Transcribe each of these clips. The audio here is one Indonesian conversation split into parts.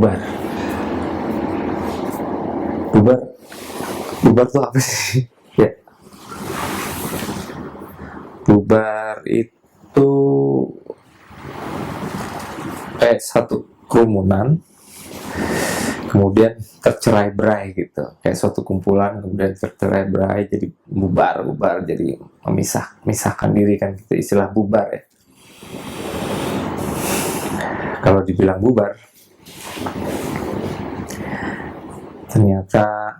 Bubar. Bubar. Bubar tuh apa sih? Ya. Bubar itu kayak satu kerumunan kemudian tercerai-berai gitu, kayak suatu kumpulan kemudian tercerai-berai jadi bubar, jadi memisahkan diri kan, gitu istilah bubar ya. Kalau dibilang bubar, ternyata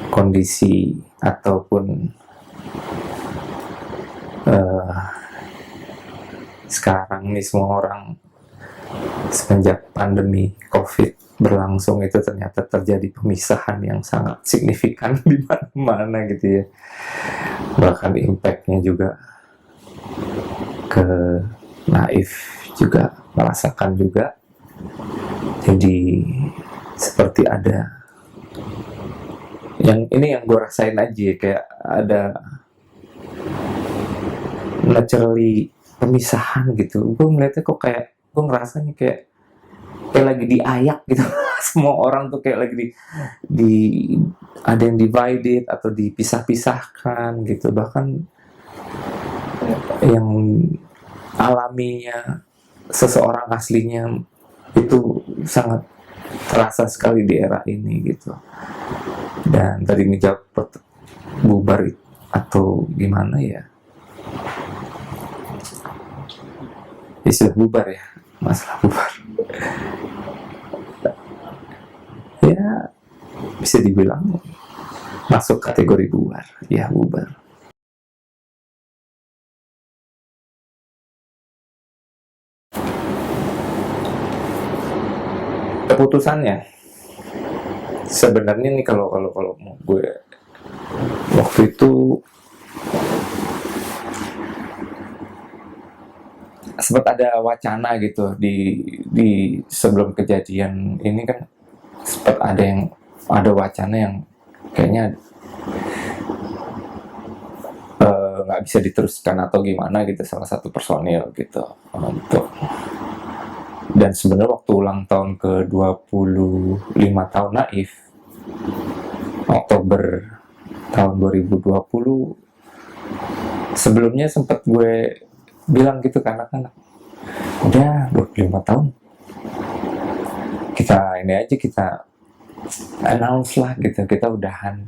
kondisi ataupun sekarang nih semua orang semenjak pandemi COVID berlangsung itu ternyata terjadi pemisahan yang sangat signifikan di mana-mana gitu ya. Bahkan impact-nya juga ke Naif juga merasakan juga. Jadi seperti ada yang ini yang gue rasain aja, kayak ada naturally pemisahan gitu. Gue melihatnya kok kayak, gue ngerasanya kayak lagi diayak gitu. Semua orang tuh kayak lagi di ada yang divided atau dipisah-pisahkan gitu. Bahkan yang alaminya seseorang aslinya itu sangat terasa sekali di era ini gitu. Dan tadi ngejawab bubar atau gimana ya, istilah bubar ya, masalah bubar ya bisa dibilang masuk kategori bubar ya, bubar. Keputusannya sebenarnya nih, kalau mau gue waktu itu sempat ada wacana gitu di sebelum kejadian ini kan, sempat ada wacana yang kayaknya nggak bisa diteruskan atau gimana gitu, salah satu personil gitu untuk. Dan sebenarnya waktu ulang tahun ke 25 tahun Naif, Oktober tahun 2020, sebelumnya sempat gue bilang gitu ke anak-anak, udah 25 tahun kita ini aja, kita announce lah gitu, kita udahan,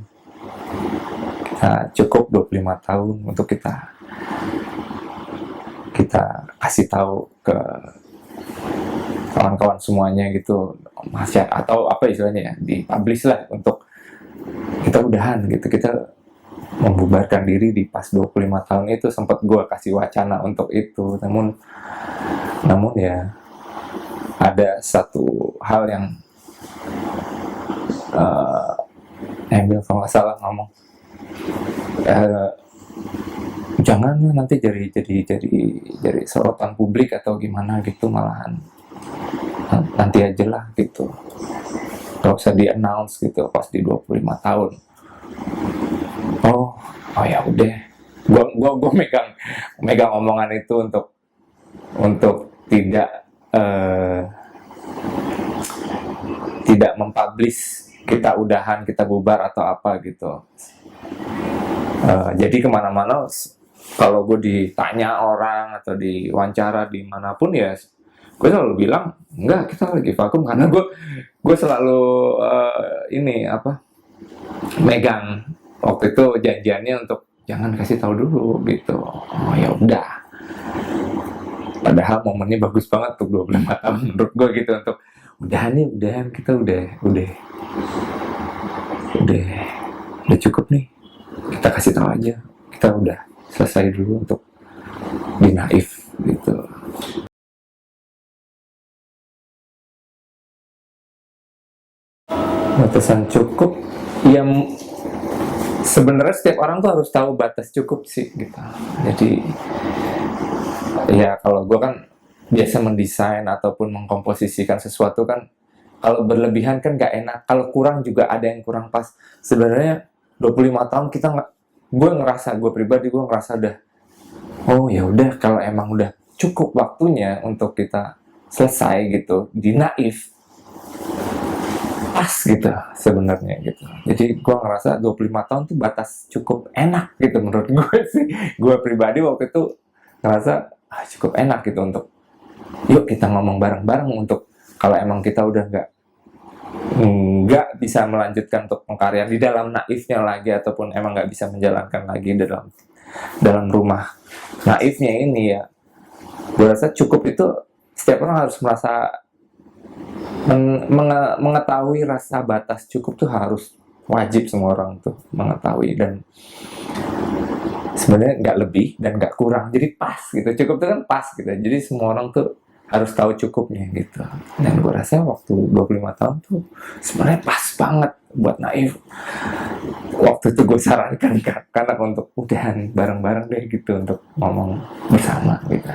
kita cukup 25 tahun untuk kita kasih tahu ke kawan-kawan semuanya gitu, atau apa istilahnya ya, dipublish lah untuk kita udahan gitu, kita membubarkan diri di pas 25 tahun itu. Sempat gue kasih wacana untuk itu, namun ya ada satu hal yang Emil kalau nggak salah ngomong, jangan nanti jadi sorotan publik atau gimana gitu, malahan nanti aja lah gitu, gak usah di announce gitu pas di 25 tahun. Oh ya udah, gue megang omongan itu untuk tidak mempublish kita udahan, kita bubar atau apa gitu. Jadi kemana-mana kalau gue ditanya orang atau diwawancara dimanapun ya, gue selalu bilang enggak, kita lagi vakum, karena gue selalu megang waktu itu janjiannya untuk jangan kasih tahu dulu gitu. Oh ya udah, padahal momennya bagus banget tuh 25 tahun menurut gue gitu, untuk udahan kita udah cukup nih, kita kasih tahu aja kita udah selesai dulu untuk di Naif gitu. Batasan cukup ya, sebenarnya setiap orang tuh harus tahu batas cukup sih gitu. Jadi ya kalau gue kan biasa mendesain ataupun mengkomposisikan sesuatu kan, kalau berlebihan kan gak enak, kalau kurang juga ada yang kurang pas. Sebenarnya 25 tahun kita nggak, gue pribadi ngerasa udah, oh ya udah, kalau emang udah cukup waktunya untuk kita selesai gitu di Naif, pas gitu sebenarnya gitu. Jadi gue ngerasa 25 tahun tuh batas cukup enak gitu menurut gue sih. Gue pribadi waktu itu ngerasa cukup enak gitu untuk yuk kita ngomong bareng-bareng, untuk kalau emang kita udah nggak bisa melanjutkan untuk pengkaryaan di dalam Naifnya lagi, ataupun emang nggak bisa menjalankan lagi dalam rumah Naifnya ini, ya gue rasa cukup itu. Setiap orang harus merasa mengetahui rasa batas cukup tuh harus wajib, semua orang tuh mengetahui, dan sebenarnya nggak lebih dan nggak kurang, jadi pas gitu. Cukup tuh kan pas gitu, jadi semua orang tuh harus tahu cukupnya gitu. Dan gue rasa waktu 25 tahun tuh sebenarnya pas banget buat Naif. Waktu itu gue sarankan karena untuk udahan bareng-bareng deh gitu, untuk ngomong bersama gitu.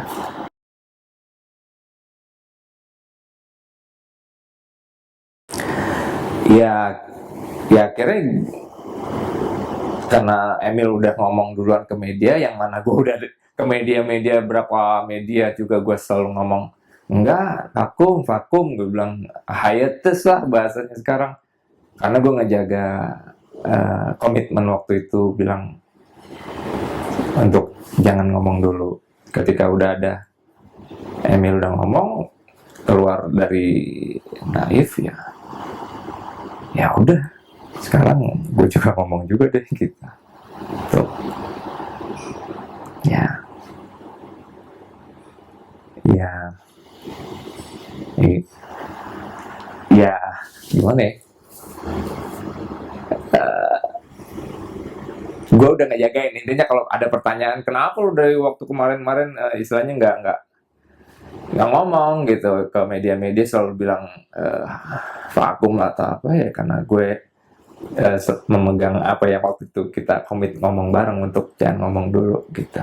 Ya akhirnya karena Emil udah ngomong duluan ke media, yang mana gue udah ke media-media, berapa media juga gue selalu ngomong enggak, vakum, gue bilang hiatus lah bahasanya sekarang, karena gue ngejaga komitmen waktu itu, bilang untuk jangan ngomong dulu. Ketika udah ada Emil udah ngomong keluar dari Naif, ya udah, sekarang gue juga ngomong juga deh gitu. Tuh. Ya ya gimana ya, gue udah ngejagain. Intinya kalau ada pertanyaan kenapa lu dari waktu kemarin istilahnya nggak ngomong gitu ke media-media, selalu bilang vakum atau apa, ya karena gue memegang apa yang waktu itu kita komit ngomong bareng, untuk jangan ngomong dulu gitu.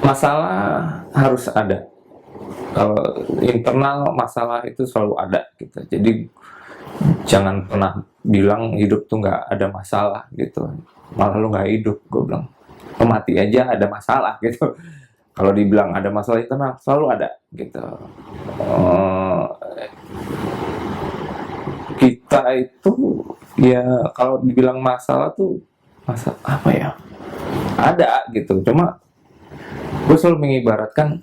Masalah harus ada. Kalau internal masalah itu selalu ada gitu. Jadi jangan pernah bilang hidup tuh nggak ada masalah gitu. Malah lu nggak hidup, gue bilang. Lu mati aja ada masalah gitu. Kalau dibilang ada masalah internal, selalu ada gitu. Kita itu ya kalau dibilang masalah tuh apa ya? Ada gitu. Cuma gue selalu mengibaratkan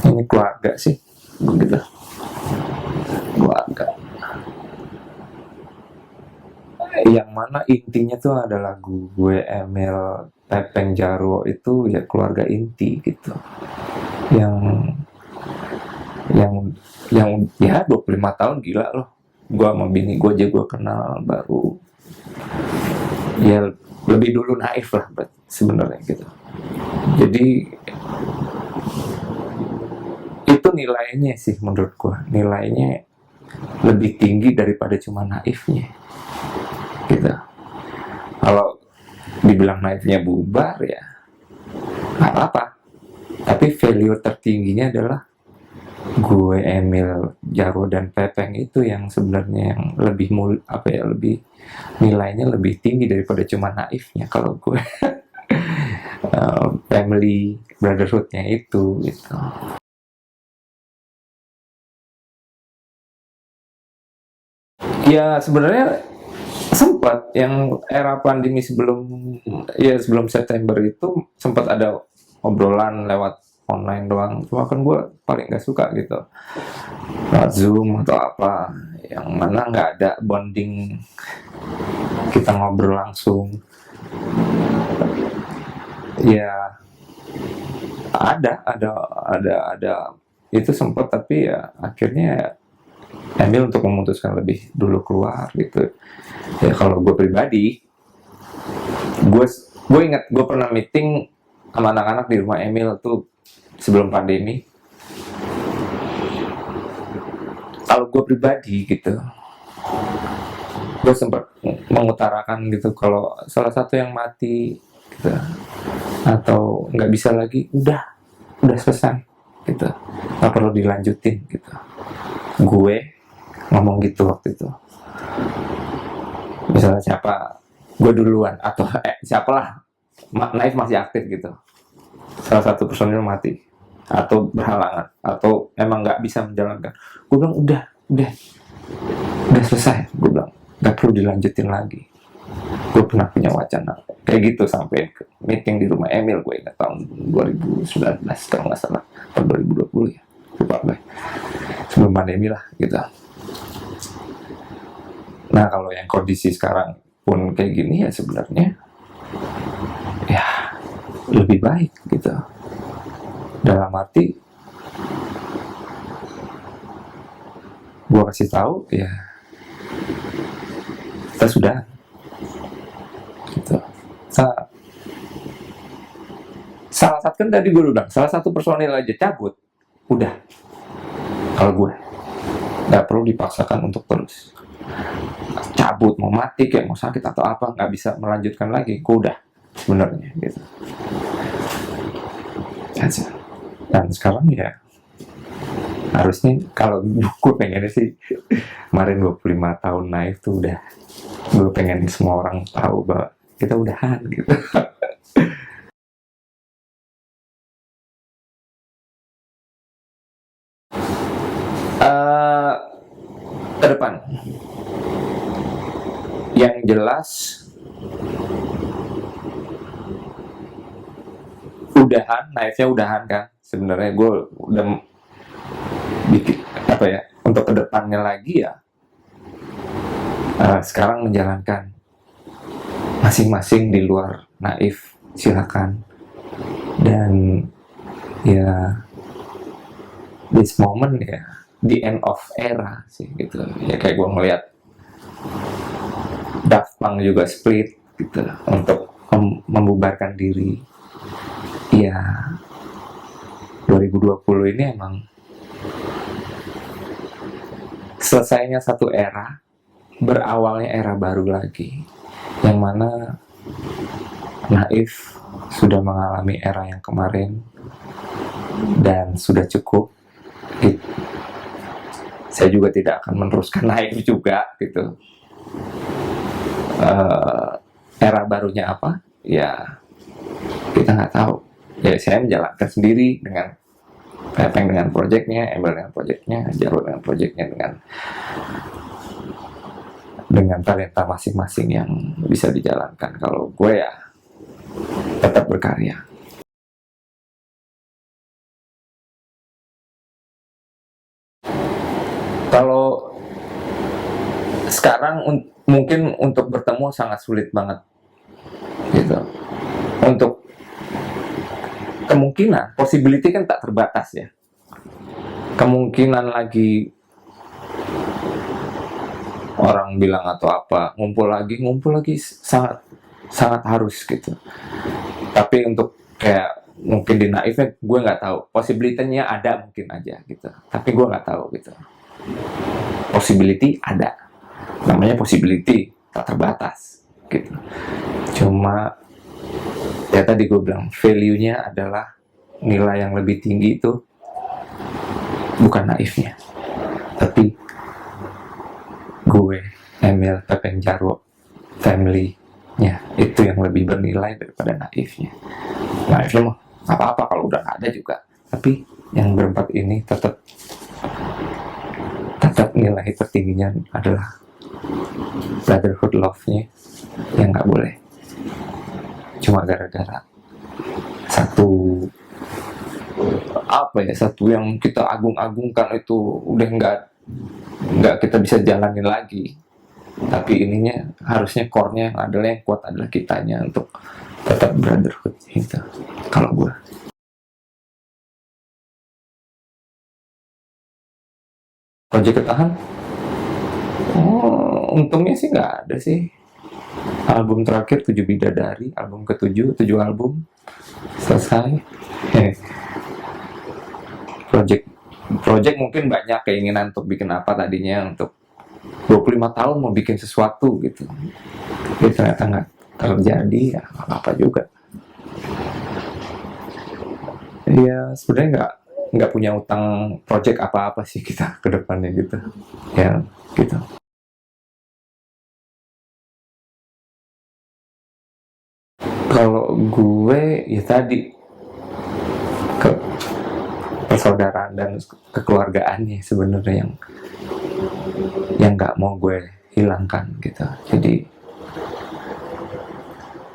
ini keluarga sih, gitu. Keluarga. Yang mana intinya tuh adalah gue, Emil, Pepeng, Jarwo itu ya keluarga inti gitu. Yang ya 25 tahun gila loh. Gue sama bini gue aja gue kenal baru ya lebih dulu Naif lah sebenarnya gitu. Jadi itu nilainya sih menurut gue, nilainya lebih tinggi daripada cuma Naifnya gitu. Kalau dibilang Naifnya bubar ya nggak apa-apa, tapi value tertingginya adalah gue, Emil, Jarwo, dan Pepeng itu yang sebenarnya yang lebih lebih nilainya lebih tinggi daripada cuma Naifnya kalau gue. Family brotherhoodnya itu gitu. Ya sebenarnya sempat yang era pandemi sebelum September itu sempat ada obrolan lewat online doang. Cuma kan gue paling gak suka gitu lewat Zoom atau apa, yang mana nggak ada bonding kita ngobrol langsung. Ya ada itu sempat, tapi ya akhirnya Emil untuk memutuskan lebih dulu keluar gitu. Ya kalau gue pribadi, gue ingat gue pernah meeting sama anak-anak di rumah Emil tuh sebelum pandemi. Kalau gue pribadi gitu, gue sempat mengutarakan gitu, kalau salah satu yang mati gitu, atau nggak bisa lagi, udah selesai gitu, nggak perlu dilanjutin gitu. Gue ngomong gitu waktu itu. Misalnya siapa, gue duluan atau siapalah Naif masih aktif gitu, salah satu personil mati atau berhalangan atau emang nggak bisa menjalankan, gue bilang udah selesai, gue bilang nggak perlu dilanjutin lagi. Gue pernah punya wacana kayak gitu sampai ke meeting di rumah Emil, gue ingat tahun 2019 kalau nggak salah, tahun 2020 ya, lupa gue, sebelum pandemi lah gitu. Nah kalau yang kondisi sekarang pun kayak gini ya sebenarnya ya lebih baik gitu, dalam arti gue kasih tahu ya kita sudah gitu. Salah satu kan tadi gue bilang salah satu personil aja cabut, udah. Kalau gue nggak perlu dipaksakan untuk terus cabut, mau mati kayak mau sakit atau apa, nggak bisa melanjutkan lagi, gue udah sebenarnya gitu aja. Dan sekarang ya harusnya kalau gue pengennya sih kemarin 25 tahun naik tuh udah, gue pengen semua orang tahu bahwa kita udahan gitu. Ke depan yang jelas udahan, naifnya udahan kan. Sebenarnya gue udah bikin apa ya untuk kedepannya lagi ya. Sekarang menjalankan masing-masing di luar naif silakan, dan ya this moment ya the end of era sih gitu ya, kayak gue ngeliat Daft Punk juga split gitu untuk membubarkan diri ya. 2020 ini emang selesainya satu era, berawalnya era baru lagi, yang mana naif sudah mengalami era yang kemarin dan sudah cukup. Saya juga tidak akan meneruskan naif juga gitu. Era barunya apa ya kita nggak tahu ya. Saya menjalankan sendiri dengan Pepeng dengan proyeknya, Emil dengan proyeknya, Jarwo dengan proyeknya, dengan talenta masing-masing yang bisa dijalankan. Kalau gue ya tetap berkarya. Kalau sekarang mungkin untuk bertemu sangat sulit banget gitu. Untuk kemungkinan, possibility kan tak terbatas ya. Kemungkinan lagi orang bilang atau apa, ngumpul lagi sangat sangat harus gitu. Tapi untuk kayak mungkin di naifnya gue nggak tahu, possibility-nya ada mungkin aja gitu, tapi gue nggak tahu gitu. Possibility ada, namanya possibility, tak terbatas gitu. Cuma ya tadi gue bilang value-nya adalah nilai yang lebih tinggi itu bukan naifnya, tapi gue, Emil, Pepeng, Jarwo, family-nya itu yang lebih bernilai daripada naifnya. Naifnya mah apa-apa kalau udah ada juga, tapi yang berempat ini tetap nilai tertingginya adalah brotherhood love-nya yang nggak boleh cuma gara-gara satu apa ya, satu yang kita agung-agungkan itu udah nggak kita bisa jalanin lagi. Tapi ininya harusnya core-nya adalah yang kuat adalah kitanya untuk tetap brotherhood gitu. Kalau gue project ketahan, untungnya sih nggak ada sih. Album terakhir 7 Bidadari, album ke-7, 7 album selesai. Project mungkin banyak keinginan untuk bikin apa tadinya, untuk 25 tahun mau bikin sesuatu gitu, tapi ternyata nggak terjadi ya apa juga ya. Sebenarnya nggak punya utang project apa-apa sih kita ke depannya gitu ya gitu. Kalau gue ya tadi ke persaudaraan dan kekeluargaannya sebenarnya yang nggak mau gue hilangkan gitu. Jadi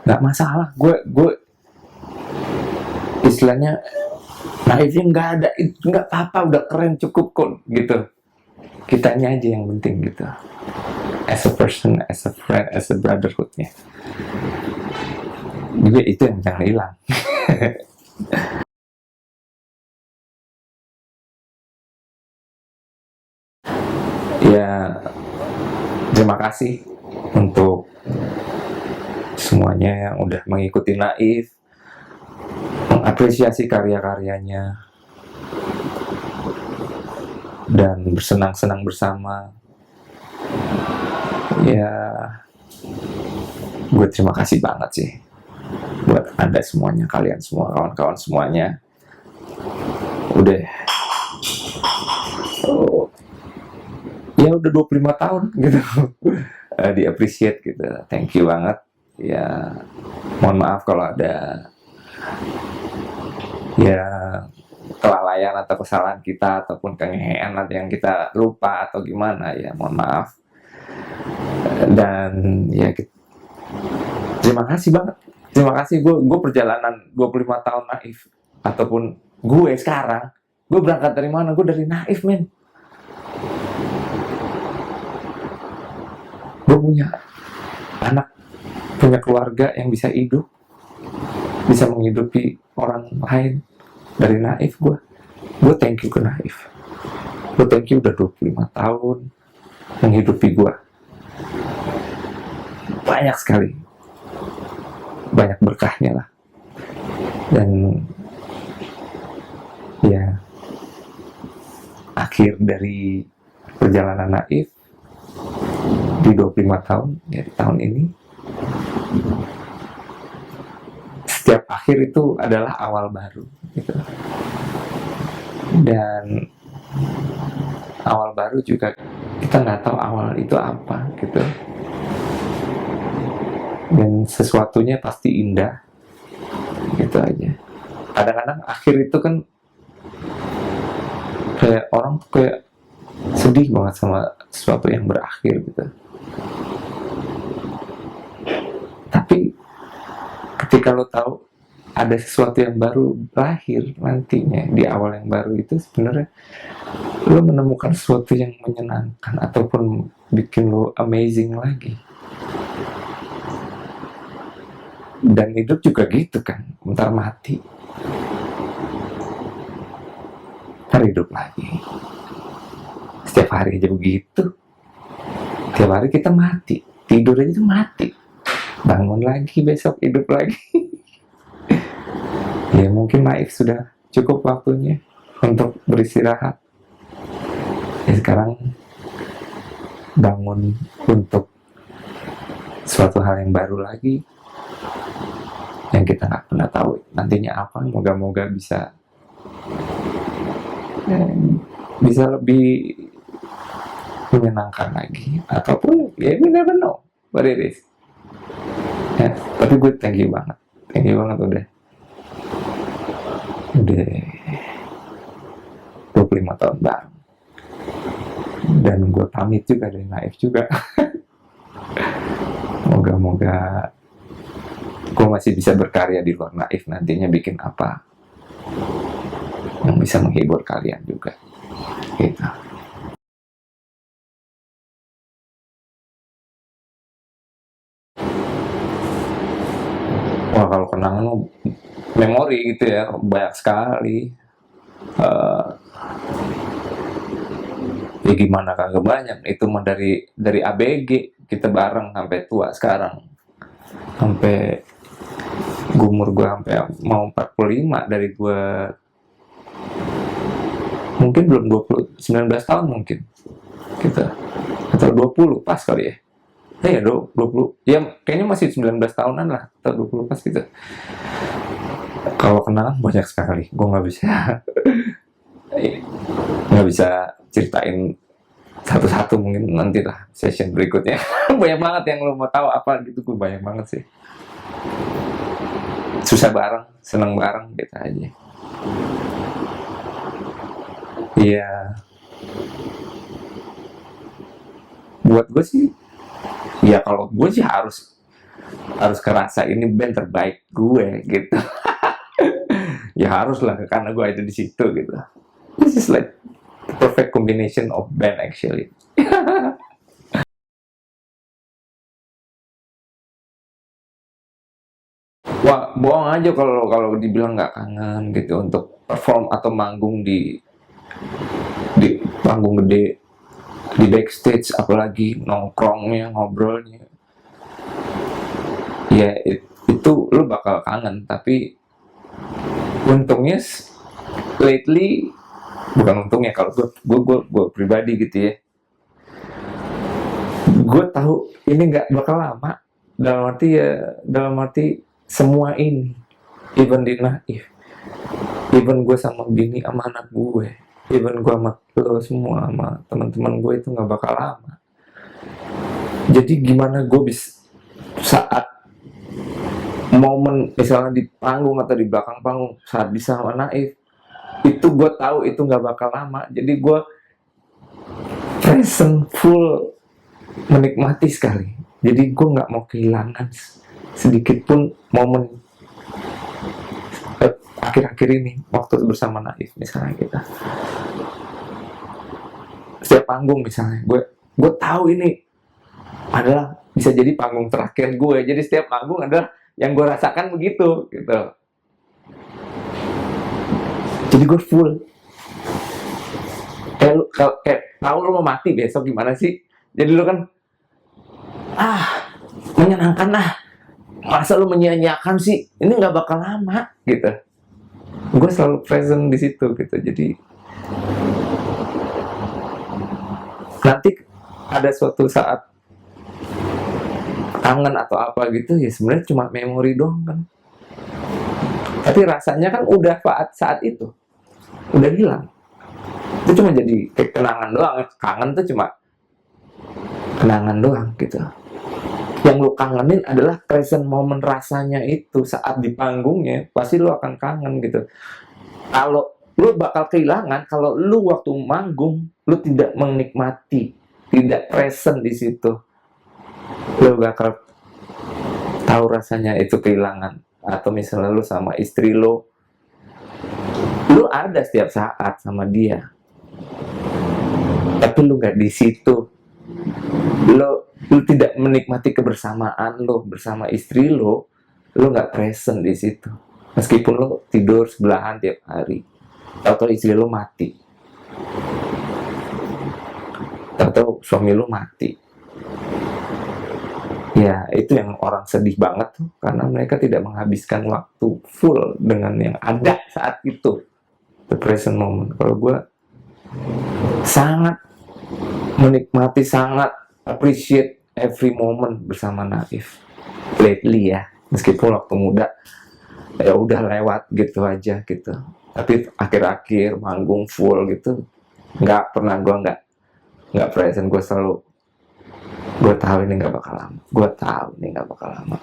nggak masalah, gue istilahnya naifnya nggak ada, itu nggak apa-apa, udah keren, cukup kok gitu. Kitanya aja yang penting gitu, as a person, as a friend, as a brotherhoodnya juga, itu yang jangan hilang. Ya, terima kasih untuk semuanya yang udah mengikuti Naif, mengapresiasi karya-karyanya, dan bersenang-senang bersama. Ya, gue terima kasih banget sih buat Anda semuanya, kalian semua, kawan-kawan semuanya. Udah ya udah 25 tahun gitu. Di appreciate gitu. Thank you banget. Ya, mohon maaf kalau ada ya kelalaian atau kesalahan kita ataupun kengehean atau yang kita lupa atau gimana, ya mohon maaf. Dan ya terima kasih banget. Terima kasih, gue perjalanan 25 tahun Naif, ataupun gue sekarang, gue berangkat dari mana? Gue dari Naif, men. Gue punya anak, punya keluarga yang bisa hidup, bisa menghidupi orang lain dari Naif. Gue thank you ke Naif. Gue thank you udah 25 tahun menghidupi gue. Banyak sekali, banyak berkahnya lah. Dan ya, akhir dari perjalanan Naif di 25 tahun, ya di tahun ini, setiap akhir itu adalah awal baru gitu. Dan awal baru juga kita nggak tahu awal itu apa gitu. Dan sesuatunya pasti indah gitu aja. Kadang-kadang akhir itu kan kayak orang tuh kayak sedih banget sama sesuatu yang berakhir gitu. Tapi ketika lo tahu ada sesuatu yang baru lahir nantinya di awal yang baru itu, sebenarnya lo menemukan sesuatu yang menyenangkan ataupun bikin lo amazing lagi. Dan hidup juga gitu kan, bentar mati, ntar hidup lagi. Setiap hari aja begitu. Setiap hari kita mati, tidur aja tuh mati, bangun lagi besok hidup lagi. Ya mungkin Naif sudah cukup waktunya untuk beristirahat. Ya sekarang bangun untuk suatu hal yang baru lagi, yang kita nggak pernah tahu nantinya apa. Moga-moga bisa lebih menyenangkan lagi, ataupun ya we never know what it is. Ya, tapi gue thank you banget udah 25 tahun bareng. Dan gue pamit juga dari Naif juga. Moga-moga gue masih bisa berkarya di luar Naif nantinya, bikin apa yang bisa menghibur kalian juga gitu. Wah, kalau kenangan memori gitu ya, banyak sekali. Ya gimana kagak banyak, itu mah dari ABG kita bareng sampai tua sekarang, sampai umur gue sampai mau 45, dari gue mungkin belum 19 tahun mungkin kita, atau 20 pas kali ya. Ya 20, ya kayaknya masih 19 tahunan lah, atau 20 pas gitu. Kalau kenangan banyak sekali, gue nggak bisa ceritain satu-satu, mungkin nanti lah session berikutnya. Banyak banget yang lo mau tahu apa gitu, gue banyak banget sih. susah bareng, seneng bareng gitu aja. Iya, buat gue sih, ya kalau gue sih harus harus kerasa ini band terbaik gue gitu. Ya harus lah karena gue ada di situ gitu. This is like the perfect combination of band actually. Wah, bohong aja kalau kalau dibilang nggak kangen gitu untuk perform atau manggung di panggung gede, di backstage, apalagi nongkrongnya, ngobrolnya. Ya itu lu bakal kangen, tapi untungnya lately, bukan untungnya, kalau gue pribadi gitu ya, gue tahu ini nggak bakal lama, dalam arti semua ini, even di Naif, even gue sama bini sama anak gue, even gue sama lo semua, sama teman-teman gue, itu nggak bakal lama. Jadi gimana gue bisa saat momen misalnya di panggung atau di belakang panggung saat bisa sama Naif, itu gue tahu itu nggak bakal lama. Jadi gue present full, menikmati sekali. Jadi gue nggak mau kehilangan sedikit pun momen akhir-akhir ini waktu bersama Naif misalnya kita. Setiap panggung misalnya, gue tahu ini adalah bisa jadi panggung terakhir gue. Jadi setiap panggung adalah yang gue rasakan begitu gitu. Jadi gue full. Kayak tahu lo mau mati besok gimana sih? Jadi lo kan menyenangkan lah. Masa lo menyia-nyiakan sih? Ini nggak bakal lama gitu. Gue selalu present di situ gitu. Jadi nanti ada suatu saat kangen atau apa gitu, ya sebenarnya cuma memori doang kan. Tapi rasanya kan udah saat itu udah hilang. Itu cuma jadi kenangan doang. Kangen tuh cuma kenangan doang gitu. Yang lu kangenin adalah present moment rasanya itu saat di panggungnya, pasti lu akan kangen gitu. Kalau lu bakal kehilangan kalau lu waktu manggung lu tidak menikmati, tidak present di situ, lu bakal tahu rasanya itu kehilangan. Atau misalnya lu sama istri lu ada setiap saat sama dia, tapi lu nggak di situ, lu tidak menikmati kebersamaan lu bersama istri lu nggak present di situ. Meskipun lu tidur sebelahan tiap hari, atau istri lu mati, atau suami lu mati, ya itu yang orang sedih banget tuh, karena mereka tidak menghabiskan waktu full dengan yang ada saat itu, the present moment. Kalau gue sangat menikmati, sangat appreciate every moment bersama Naif lately ya. Meskipun waktu muda ya udah lewat gitu aja gitu, tapi akhir-akhir manggung full gitu nggak pernah gue nggak present. Gue selalu, gue tahu ini nggak bakal lama, gue tahu ini nggak bakal lama.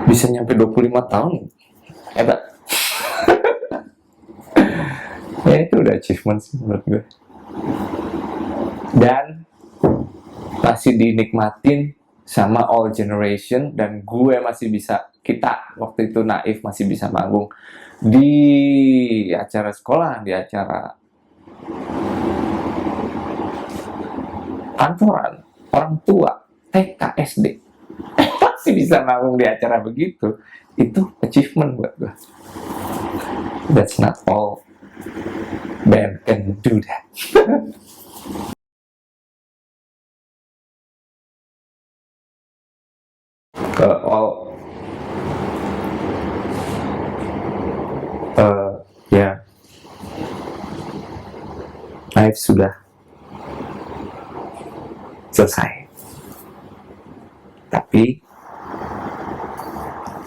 Bisa nyampe 25 tahun, hebat. Ya itu udah achievement sih menurut gue. Dan masih dinikmatin sama all generation, dan gue masih bisa, kita waktu itu Naif masih bisa manggung di acara sekolah, di acara kantoran, orang tua, TK, SD. Masih bisa manggung di acara begitu. Itu achievement buat gue. That's not all band can do that. All ya, Naif sudah selesai, tapi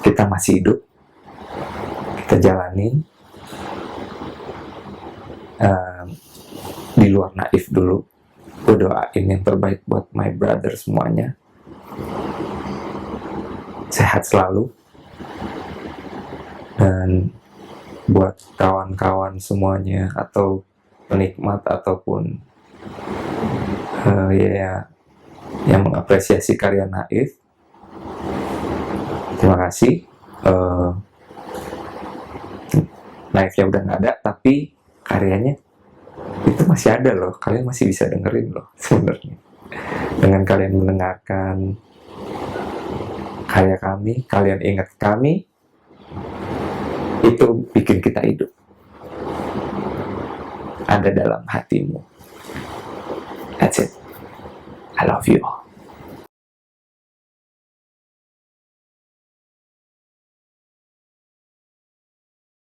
kita masih hidup, kita jalanin di luar Naif dulu, gue doain yang terbaik buat my brother semuanya, sehat selalu. Dan buat kawan-kawan semuanya atau penikmat ataupun yang mengapresiasi karya Naif, terima kasih. Naifnya udah nggak ada, tapi karyanya itu masih ada loh. Kalian masih bisa dengerin loh sebenarnya. Dengan kalian mendengarkan karya kami, kalian ingat kami, itu bikin kita hidup. Ada dalam hatimu. That's it. I love you all.